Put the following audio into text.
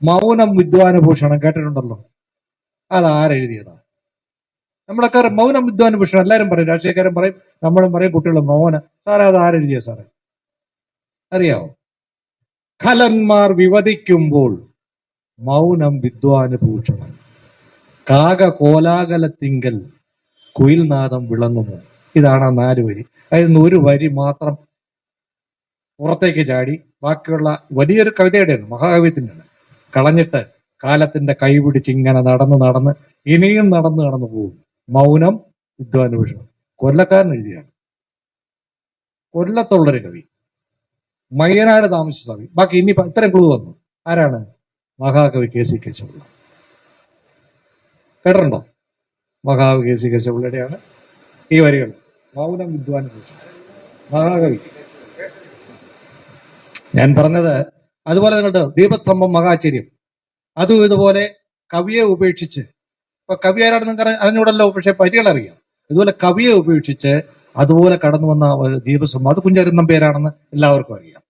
മൗനം വിദ്വാനുഭൂഷണം കേട്ടിട്ടുണ്ടല്ലോ. അതാരെഴുതിയതാ? നമ്മളൊക്കെ മൗനം വിദ്വാനുഭൂഷണം എല്ലാവരും പറയും, രാഷ്ട്രീയക്കാരും പറയും, നമ്മളും പറയും, കുട്ടികളും മൗനം. സാറേ അത് ആരെഴുതിയ സാറേ? അറിയാവോ? ഖലന്മാർ വിവദിക്കുമ്പോൾ മൗനം വിദ്വാനുഭൂഷണം. കാക കോലാകലത്തിങ്കൽ കുയിൽനാദം വിളങ്ങുമോ. ഇതാണ് ആ 4 വരി. അതിൽ ഒരു വരി മാത്രം പുറത്തേക്ക് ചാടി ബാക്കിയുള്ള വലിയൊരു കവിതയുടെയാണ്, മഹാകവിയത്തിൻ്റെയാണ്, കളഞ്ഞിട്ട് കാലത്തിന്റെ കൈപിടിച്ച് ഇങ്ങനെ നടന്ന് ഇനിയും നടന്നു പോകും. മൗനം വിദ്വാനുഭൂഷണം. കൊല്ലക്കാരൻ എഴുതിയാണ്. കൊല്ലത്തുള്ളൊരു കവി, മയ്യനാട് താമസിച്ച കവി. ബാക്കി ഇനി ഇത്രയും ക്ലൂ വന്നു. ആരാണ്? മഹാകവി KC കേശവപിള്ള. കേട്ടിട്ടുണ്ടോ? മഹാകവി KC കേശവപിള്ളയുടെയാണ് ഈ വരികൾ. മൗനം വിദ്വാനുഭൂഷണം, മഹാകവി. ഞാൻ പറഞ്ഞത് അതുപോലെ നിങ്ങളുടെ ദീപസ്തംഭം മഹാചര്യം, അതും ഇതുപോലെ കവിയെ ഉപേക്ഷിച്ച്, ഇപ്പൊ കവി ആരാണ് നിങ്ങൾക്ക് അറിഞ്ഞൂടല്ലോ, പക്ഷെ പരികൾ അറിയാം. ഇതുപോലെ കവിയെ ഉപേക്ഷിച്ച് അതുപോലെ കടന്നു വന്ന ദീപസ്തംഭം, അത് കുഞ്ഞരുന്നം പേരാണെന്ന് എല്ലാവർക്കും അറിയാം.